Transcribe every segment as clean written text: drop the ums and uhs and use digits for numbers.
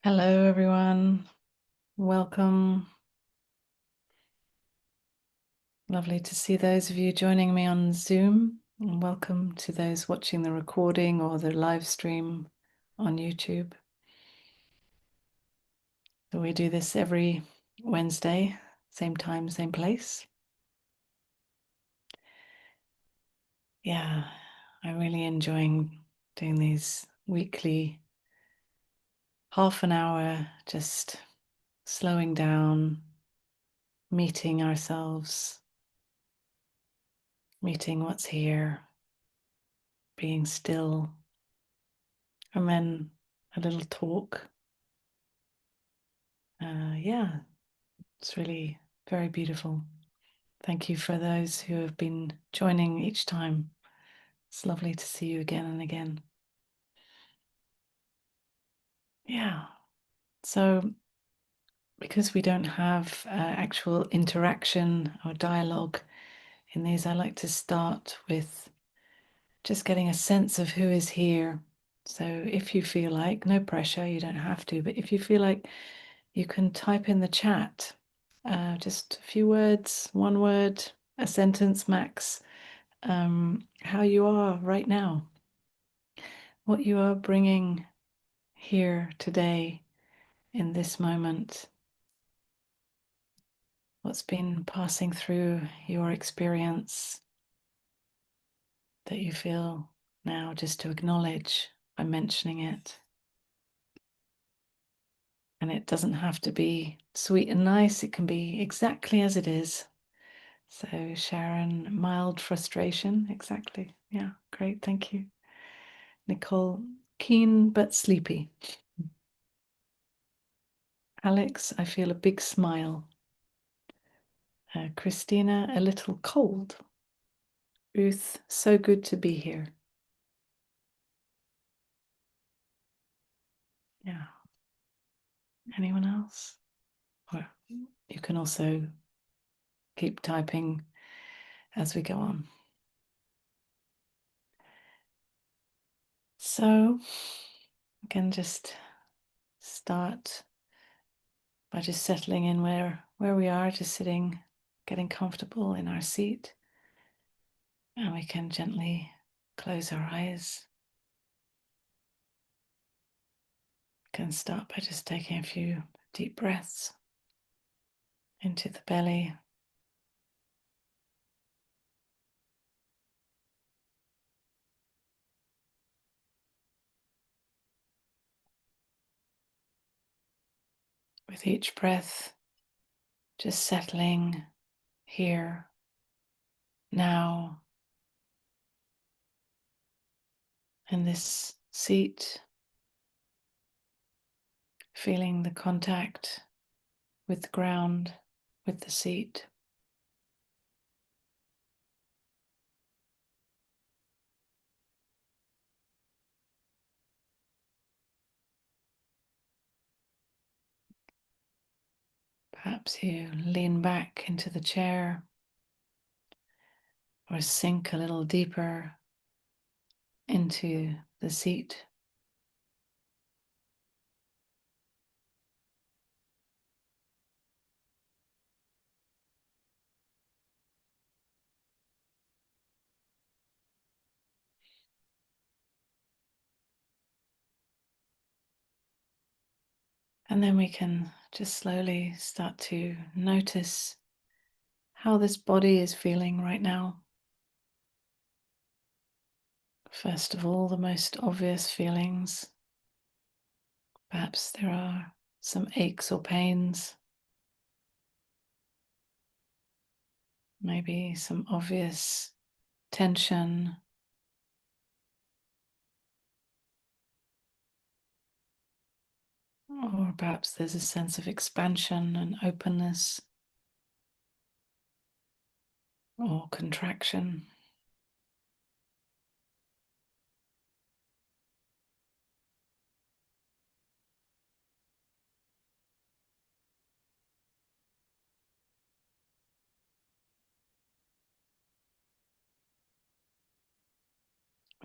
Hello, everyone. Welcome. Lovely to see those of you joining me on Zoom, and welcome to those watching the recording or the live stream on YouTube. So we do this every Wednesday, same time, same place. Yeah, I'm really enjoying doing these weekly half an hour, just slowing down, meeting ourselves, meeting what's here, being still, and then a little talk. Yeah, it's really very beautiful. Thank you for those who have been joining each time. It's lovely to see you again and again. Yeah, so because we don't have actual interaction or dialogue in these, I like to start with just getting a sense of who is here. So if you feel like, no pressure, you don't have to, but if you feel like, you can type in the chat just a few words, one word, a sentence max, how you are right now, what you are bringing here today in this moment, what's been passing through your experience that you feel now just to acknowledge by mentioning it. And it doesn't have to be sweet and nice, it can be exactly as it is. So Sharon, mild frustration, exactly. Yeah, great, thank you. Nicole, keen but sleepy. Alex, I feel a big smile. Christina, a little cold. Ruth, so good to be here. Yeah. Anyone else? Or you can also keep typing as we go on. So we can just start by just settling in where we are, just sitting, getting comfortable in our seat. And we can gently close our eyes. We can start by just taking a few deep breaths into the belly. With each breath, just settling here, now, in this seat, feeling the contact with the ground, with the seat. Perhaps you lean back into the chair or sink a little deeper into the seat. And then we can just slowly start to notice how this body is feeling right now. First of all, the most obvious feelings. Perhaps there are some aches or pains, maybe some obvious tension, or perhaps there's a sense of expansion and openness or contraction.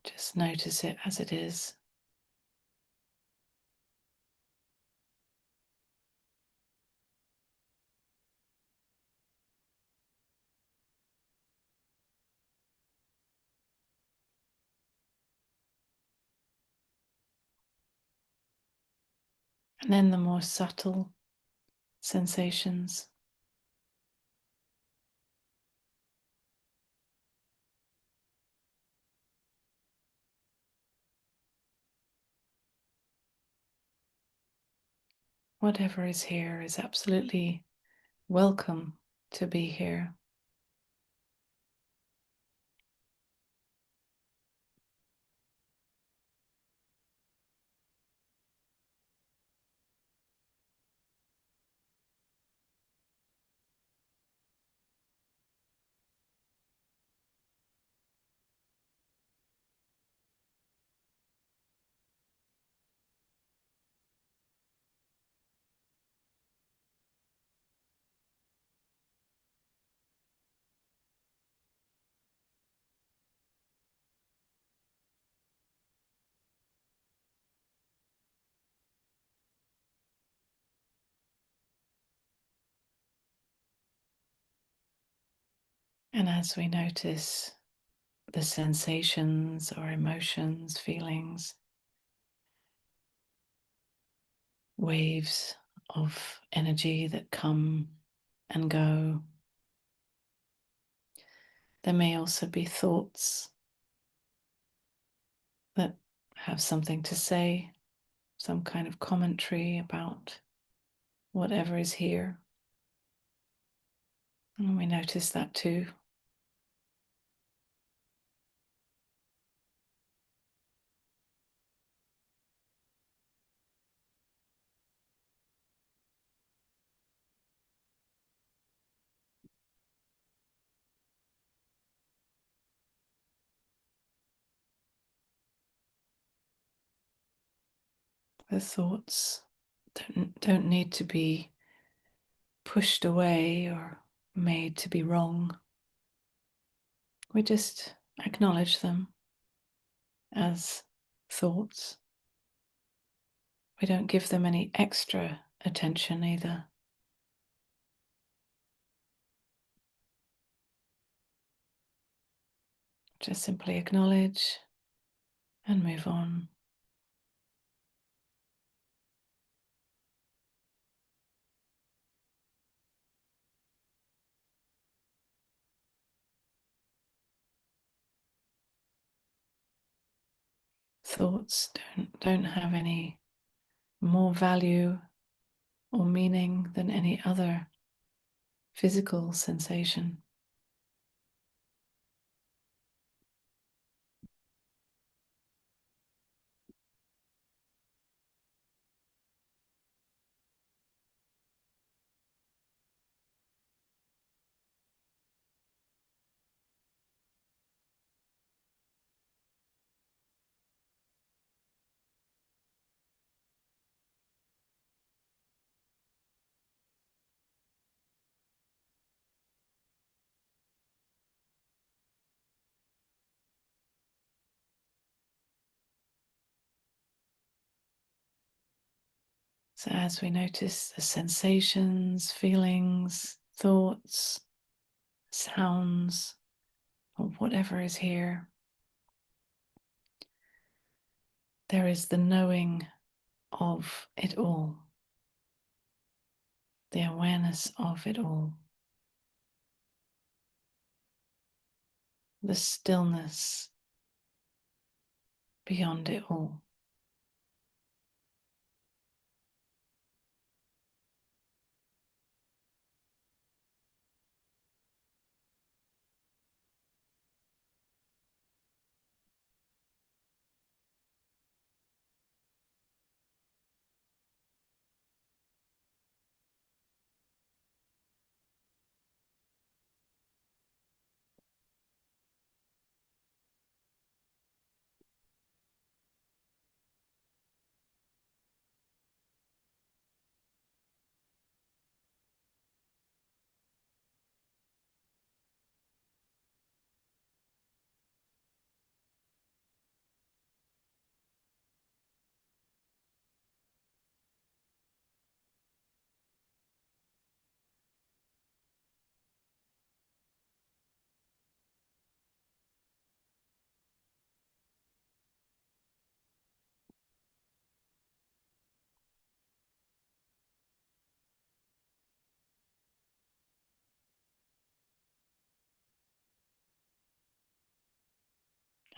Just notice it as it is. And then the more subtle sensations. Whatever is here is absolutely welcome to be here. And as we notice the sensations or emotions, feelings, waves of energy that come and go, there may also be thoughts that have something to say, some kind of commentary about whatever is here. And we notice that too. The thoughts don't need to be pushed away or made to be wrong. We just acknowledge them as thoughts. We don't give them any extra attention either. Just simply acknowledge and move on. Thoughts don't have any more value or meaning than any other physical sensation. So as we notice the sensations, feelings, thoughts, sounds, or whatever is here, there is the knowing of it all, the awareness of it all, the stillness beyond it all.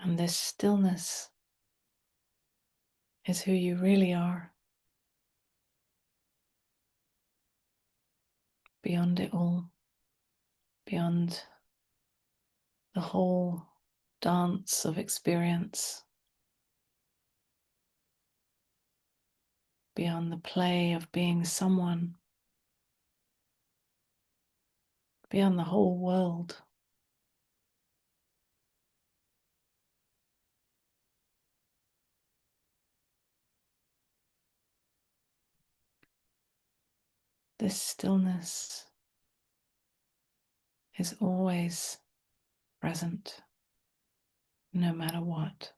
And this stillness is who you really are, beyond it all, beyond the whole dance of experience, beyond the play of being someone, beyond the whole world. This stillness is always present, no matter what.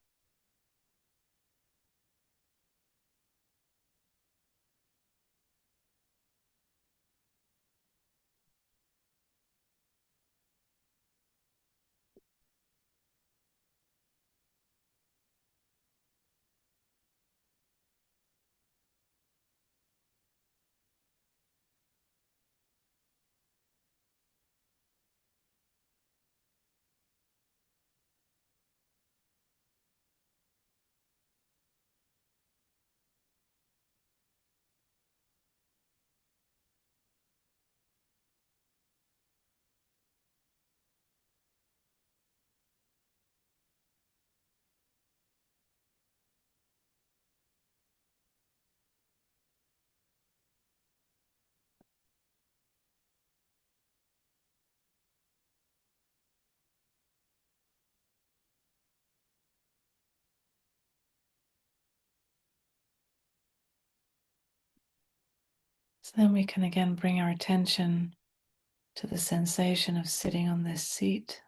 So then we can again bring our attention to the sensation of sitting on this seat,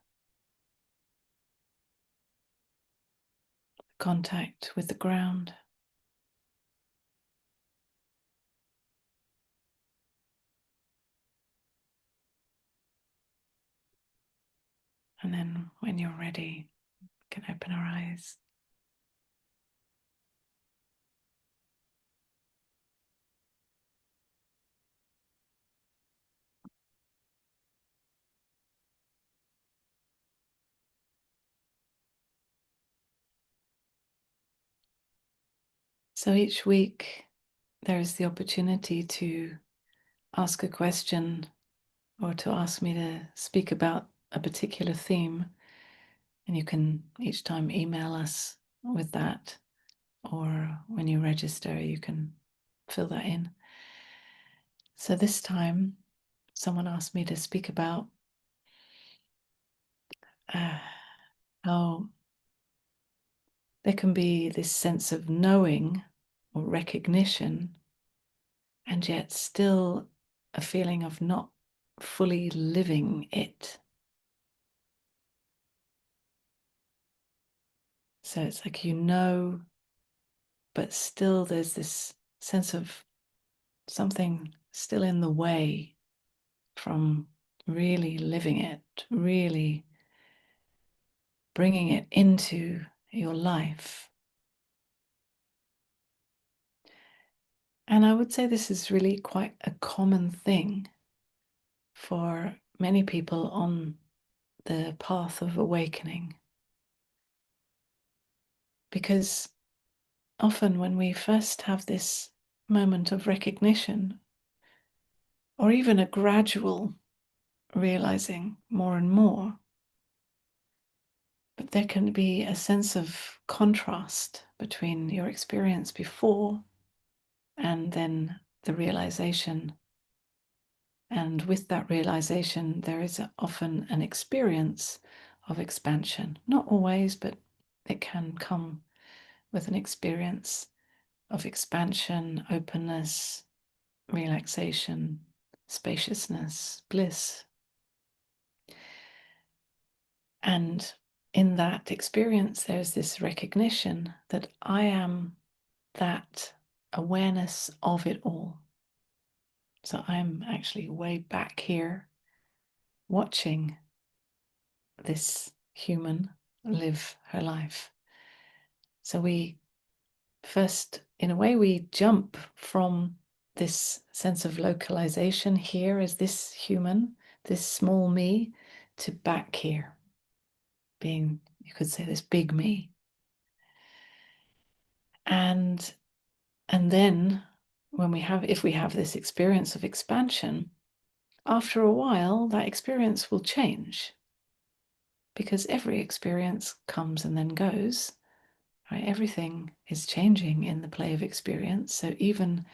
contact with the ground. And then when you're ready, we can open our eyes. So each week there is the opportunity to ask a question or to ask me to speak about a particular theme. And you can each time email us with that, or when you register, you can fill that in. So this time, someone asked me to speak about how there can be this sense of knowing or recognition, and yet still a feeling of not fully living it. So it's like you know, but still there's this sense of something still in the way from really living it, really bringing it into your life. And I would say this is really quite a common thing for many people on the path of awakening. Because often when we first have this moment of recognition, or even a gradual realizing more and more, but there can be a sense of contrast between your experience before and then the realization. And with that realization, there is often an experience of expansion. Not always, but it can come with an experience of expansion, openness, relaxation, spaciousness, bliss. And in that experience, there's this recognition that I am that awareness of it all. So I'm actually way back here watching this human live her life. So we first, in a way, we jump from this sense of localization here as this human, this small me, to back here, being You could say this big me. And then if we have this experience of expansion, after a while, that experience will change, because every experience comes and then goes, right? Everything is changing in the play of experience. So even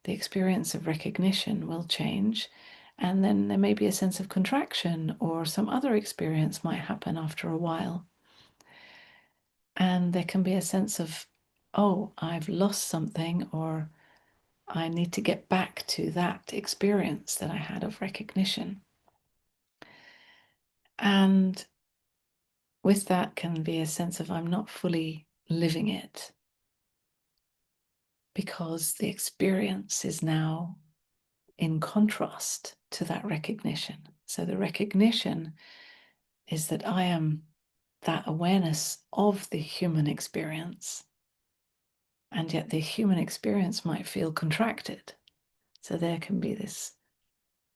the experience of recognition will change. And then there may be a sense of contraction, or some other experience might happen after a while. And there can be a sense of, oh, I've lost something, or I need to get back to that experience that I had of recognition. And with that can be a sense of, I'm not fully living it, because the experience is now in contrast to that recognition. So the recognition is that I am that awareness of the human experience, and yet the human experience might feel contracted. So there can be this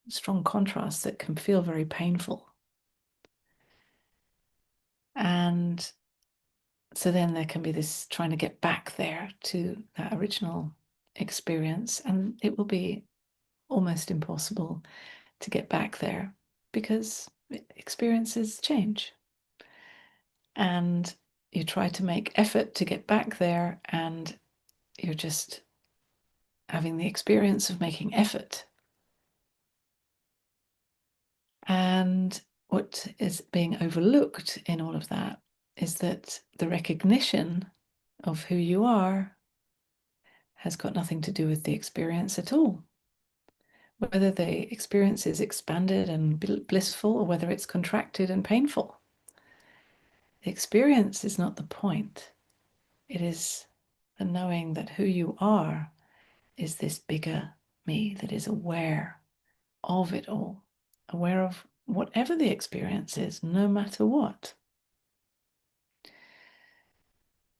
strong contrast that can feel very painful. And so then there can be this trying to get back there to that original experience, and it will be almost impossible to get back there, because experiences change. And you try to make effort to get back there, and you're just having the experience of making effort. And what is being overlooked in all of that is that the recognition of who you are has got nothing to do with the experience at all. Whether the experience is expanded and blissful, or whether it's contracted and painful, the experience is not the point. It is the knowing that who you are is this bigger me that is aware of it all, aware of whatever the experience is, no matter what.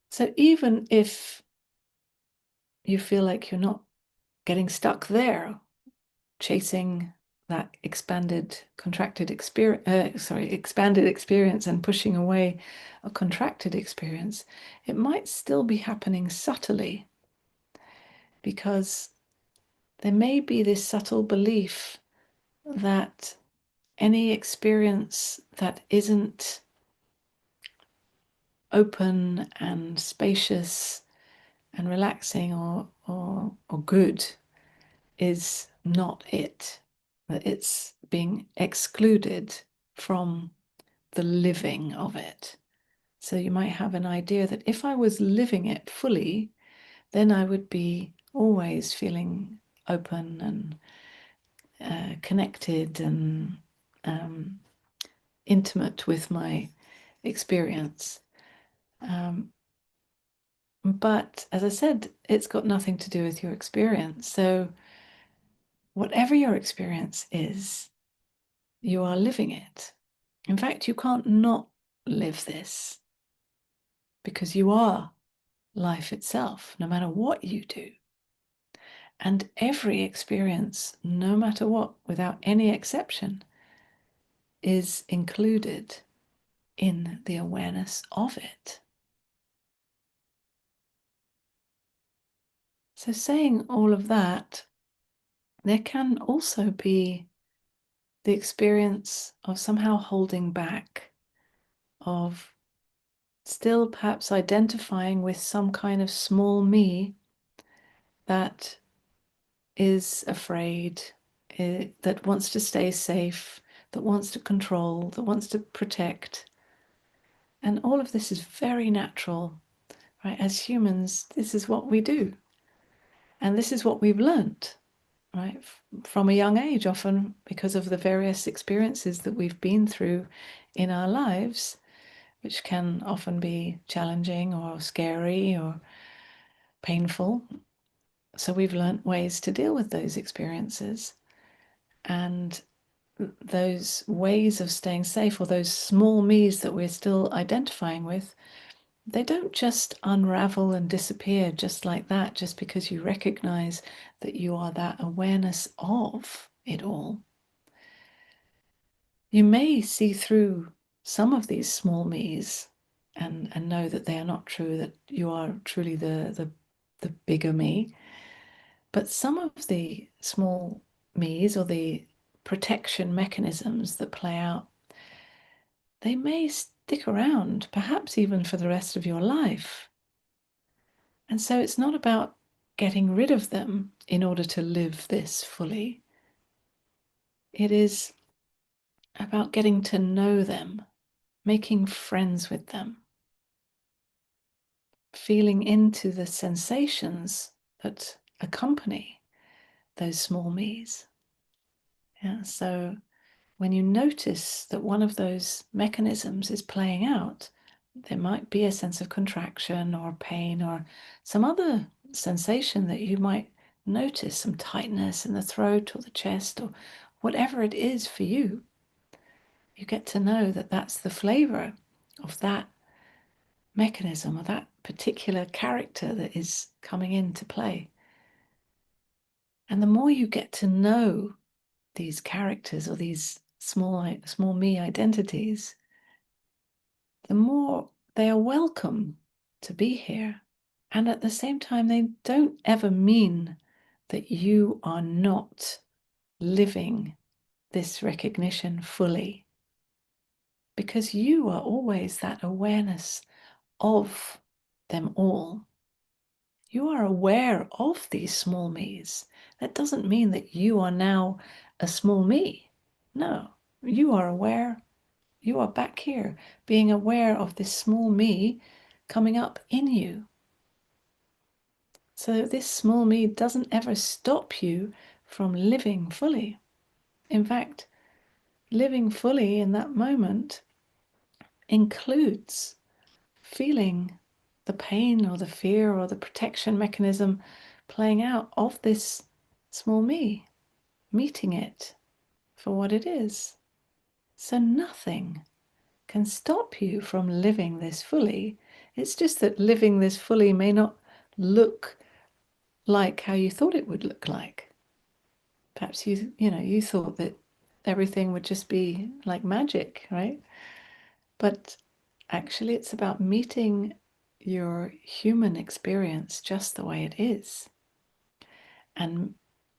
So even if you feel like you're not getting stuck there, chasing that expanded experience and pushing away a contracted experience, it might still be happening subtly, because there may be this subtle belief that any experience that isn't open and spacious and relaxing, or good, is not it, that it's being excluded from the living of it. So you might have an idea that if I was living it fully, then I would be always feeling open and connected and intimate with my experience. But as I said, it's got nothing to do with your experience. So whatever your experience is, you are living it. In fact, you can't not live this, because you are life itself, no matter what you do. And every experience, no matter what, without any exception, is included in the awareness of it. So, saying all of that, there can also be the experience of somehow holding back, of still perhaps identifying with some kind of small me that is afraid, that wants to stay safe, that wants to control, that wants to protect. And all of this is very natural, right? As humans, this is what we do. And this is what we've learnt, right? From a young age, often because of the various experiences that we've been through in our lives, which can often be challenging or scary or painful. So we've learnt ways to deal with those experiences. And those ways of staying safe, or those small me's that we're still identifying with, they don't just unravel and disappear just like that, just because you recognize that you are that awareness of it all. You may see through some of these small me's, and know that they are not true, that you are truly the bigger me. But some of the small me's, or the protection mechanisms that play out, they may stick around, perhaps even for the rest of your life. And so it's not about getting rid of them in order to live this fully. It is about getting to know them, making friends with them, feeling into the sensations that accompany those small me's. Yeah, so when you notice that one of those mechanisms is playing out, there might be a sense of contraction or pain or some other sensation that you might notice, some tightness in the throat or the chest or whatever it is for you. You get to know that that's the flavor of that mechanism or that particular character that is coming into play. And the more you get to know these characters or these small me identities, the more they are welcome to be here. And at the same time, they don't ever mean that you are not living this recognition fully, because you are always that awareness of them all. You are aware of these small me's. That doesn't mean that you are now a small me. No, you are aware. You are back here, being aware of this small me coming up in you. So this small me doesn't ever stop you from living fully. In fact, living fully in that moment includes feeling the pain or the fear or the protection mechanism playing out of this small me, meeting it for what it is. So nothing can stop you from living this fully. It's just that living this fully may not look like how you thought it would look like. Perhaps you thought that everything would just be like magic, right? But actually it's about meeting your human experience just the way it is, and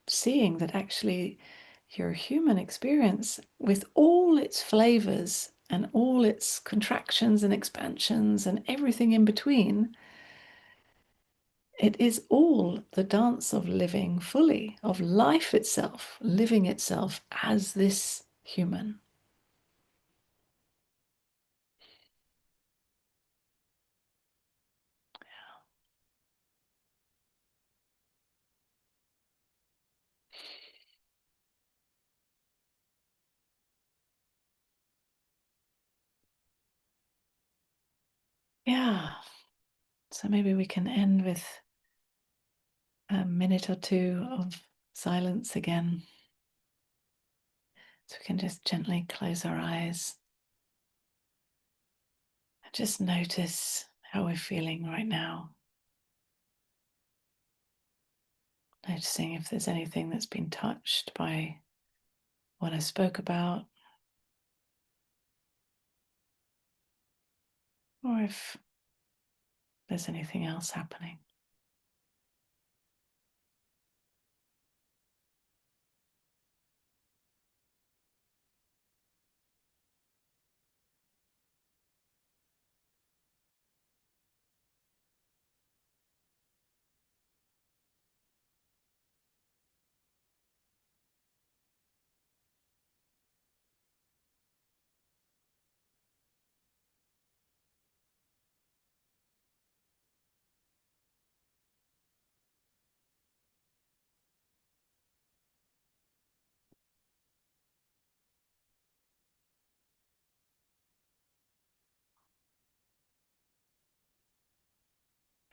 seeing that actually your human experience, with all its flavors and all its contractions and expansions and everything in between, it is all the dance of living fully, of life itself, living itself as this human. Yeah. So maybe we can end with a minute or two of silence again. So we can just gently close our eyes and just notice how we're feeling right now. Noticing if there's anything that's been touched by what I spoke about, or if there's anything else happening.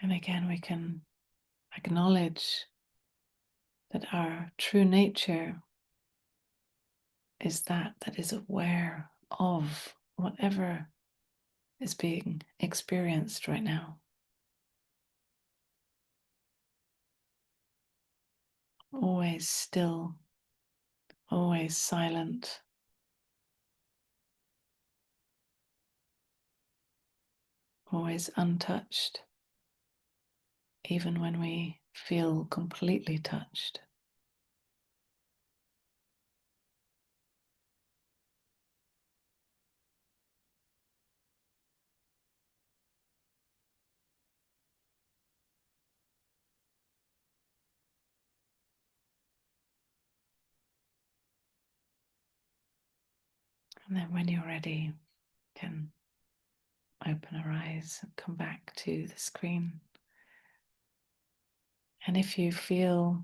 And again, we can acknowledge that our true nature is that is aware of whatever is being experienced right now. Always still, always silent. always untouched, even when we feel completely touched. And then when you're ready, you can open our eyes and come back to the screen. And if you feel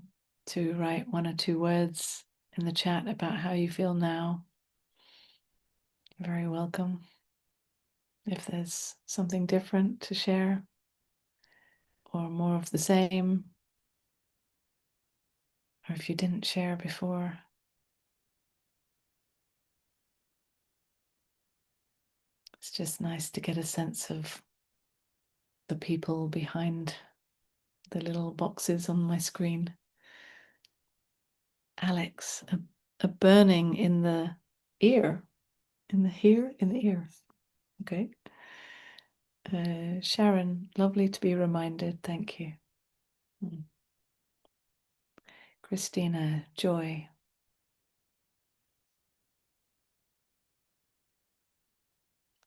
to write 1 or 2 words in the chat about how you feel now, you're very welcome. If there's something different to share or more of the same, or if you didn't share before, it's just nice to get a sense of the people behind the little boxes on my screen. Alex, a burning in the ear, in the ear. Okay. Sharon, lovely to be reminded. Thank you. Christina, joy.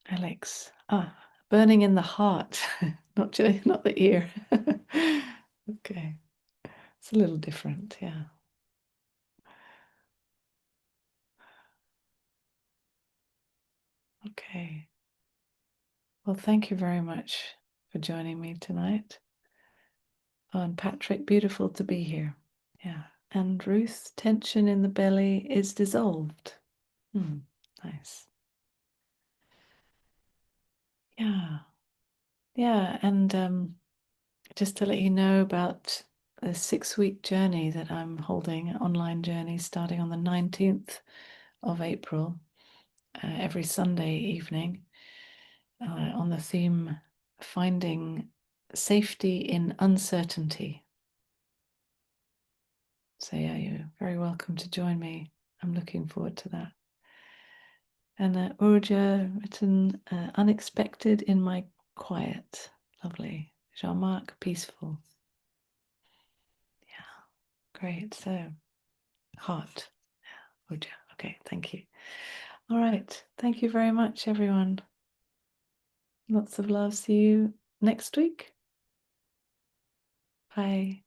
Alex, burning in the heart, not the ear. Okay, it's a little different, yeah. Okay. Well, thank you very much for joining me tonight. Oh, and Patrick, beautiful to be here. Yeah. And Ruth, tension in the belly is dissolved. Nice. Yeah. Yeah. And just to let you know about a 6-week journey that I'm holding, an online journey starting on the 19th of April, every Sunday evening, on the theme Finding Safety in Uncertainty. So, yeah, you're very welcome to join me. I'm looking forward to that. And Urja written, unexpected in my quiet. Lovely. Jean-Marc, peaceful. Yeah, great. So, heart. Urja. Okay, thank you. All right. Thank you very much, everyone. Lots of love. See you next week. Bye.